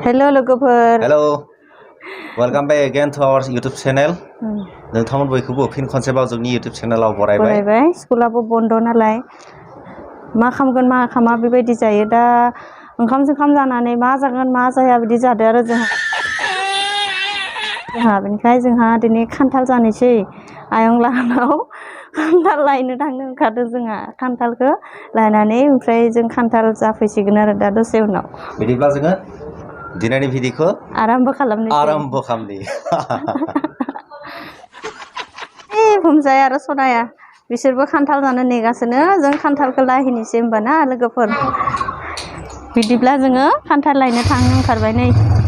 Hello लोगोफोर. Hello. Welcome back again to our YouTube channel. नोंथांमोन बयखौबो फिन खनसेबाव जोंनि YouTube चेनेलाव बरायबाय. स्कुलाबो बन्द नालाय मा खामगोन मा खामा बेबायदि जायो दा ओंखाम जानानै मा जागोन मा जाया बिदि जादो आरो जोंहा बेनिखायनो जोंहा दिनै खान्थाल जानोसै आयं लाहानाव खान्थाल लायनो थांनो ओंखारदों जोंहा खान्थालखौ लायनानै ओमफ्राय जों खान्थाल जाफैसिगोन आरो दा दसे उनाव बिदिब्ला जोङो दिनैनि भिडिअखौ आराम्भ खालामनि बुमजाय आरो सनाया बिसोरबो खान्थाल जानो नेगासिनो जों खान्थालखौ लायहैनोसै होमबा ना लोगोफोर बिदिब्ला जोङो खान्थाल लायनो थांनो ओंखारबाय नै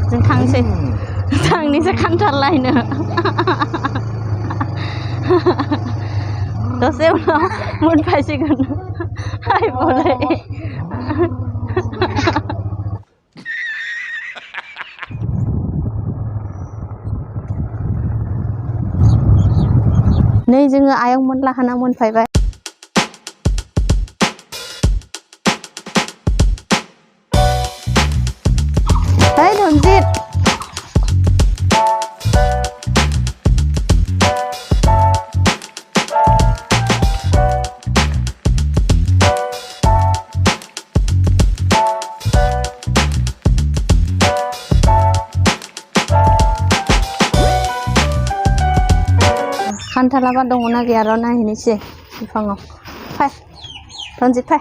जों थांनोसै खान्थाल लायनो दसे उनाव मोनफैसिगोन आइबलाय नै जोङो आयं मोन लाहाना मोनफैबाय hey धनजित खान्थालाबा दङना गैया र' नायहैनोसै बिफाङाव फै रन्जित फै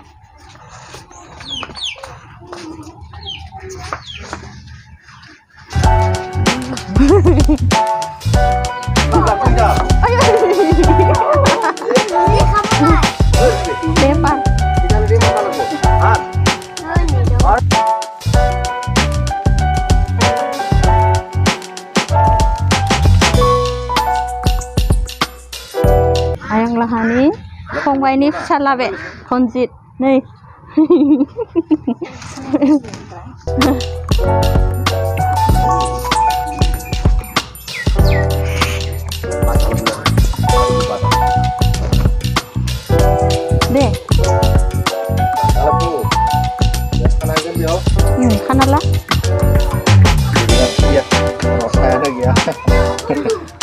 आयं लाहानि फंबायनि फिसाला बे धनजित नै दे खानाला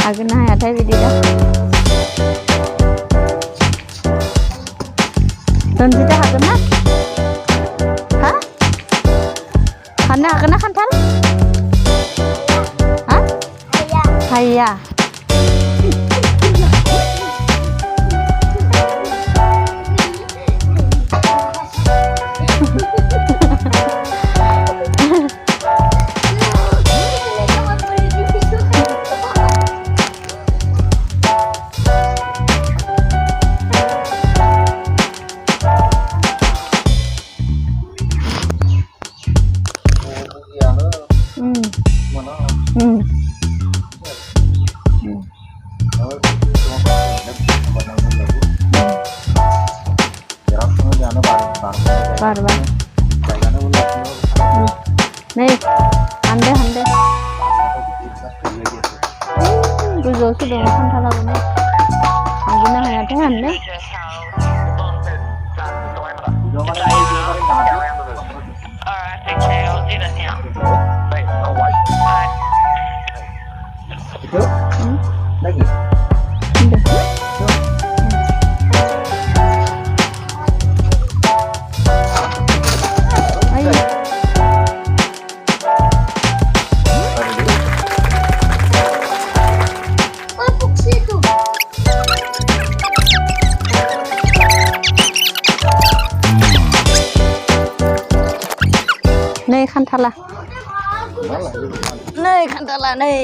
हागोन ना हायाथाय बिदि दा रन्जिता हागोन ना हा हानो हागोन ना खान्थाल हा हाया बार नै हानदो गोजौआवसो दङ खान्थालाबो नै हागोन ना हायाथाय हाननो नै खान्थाला नै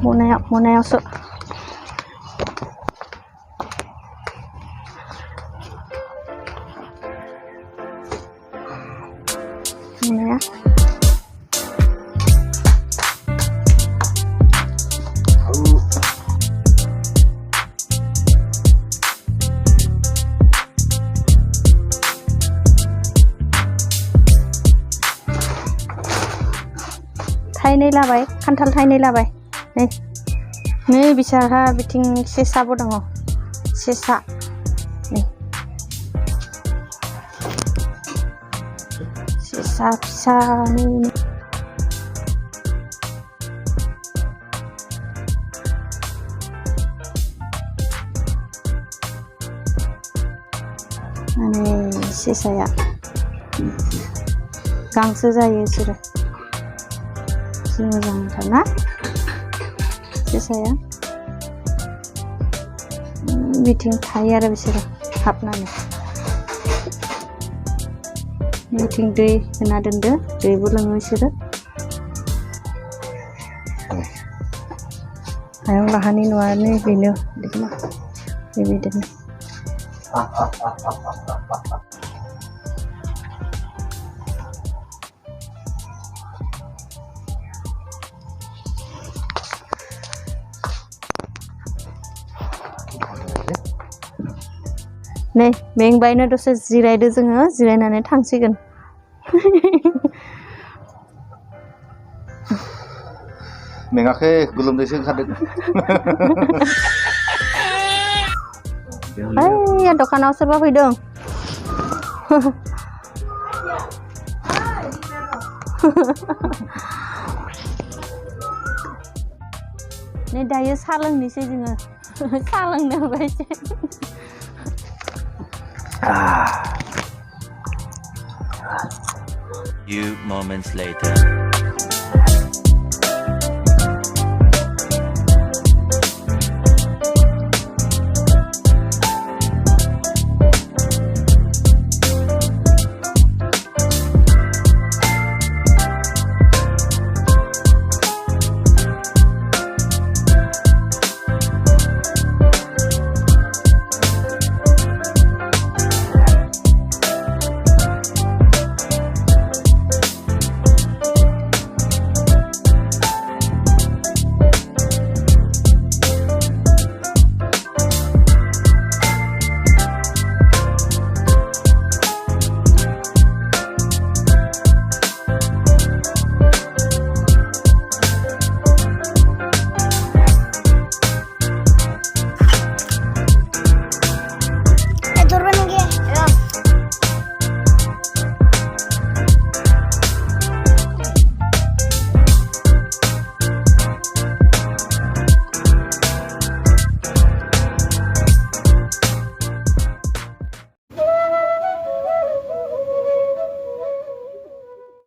मनायावसो मनाया थाइनै लाबाय खान्थाल थाइनै लाबाय नै बिसोरहा बिथिं सेसाबो दङ सेसा नै सेसा फिसानि माने सेसाया गांसो जायो बिसोरो जि मोजांथार ना सेसाया बिथिं थायो आरो बिसोरो हाबनानै बिथिं दै होना दोनदो दैबो लोङो बिसोरो हायाव लाहानि न'आनो बेनो बेबायदिनो नै मेंबायनो दसे जिरायदो जोङो जिरायनानै थांसिगोन मेङाखै गोलोमदैसो ओंखारदों ओइ दखानाव सोरबा फैदों नै दायो साहा लोंनोसै जोङो साहा लोंनो होबाय एसे Few moments later.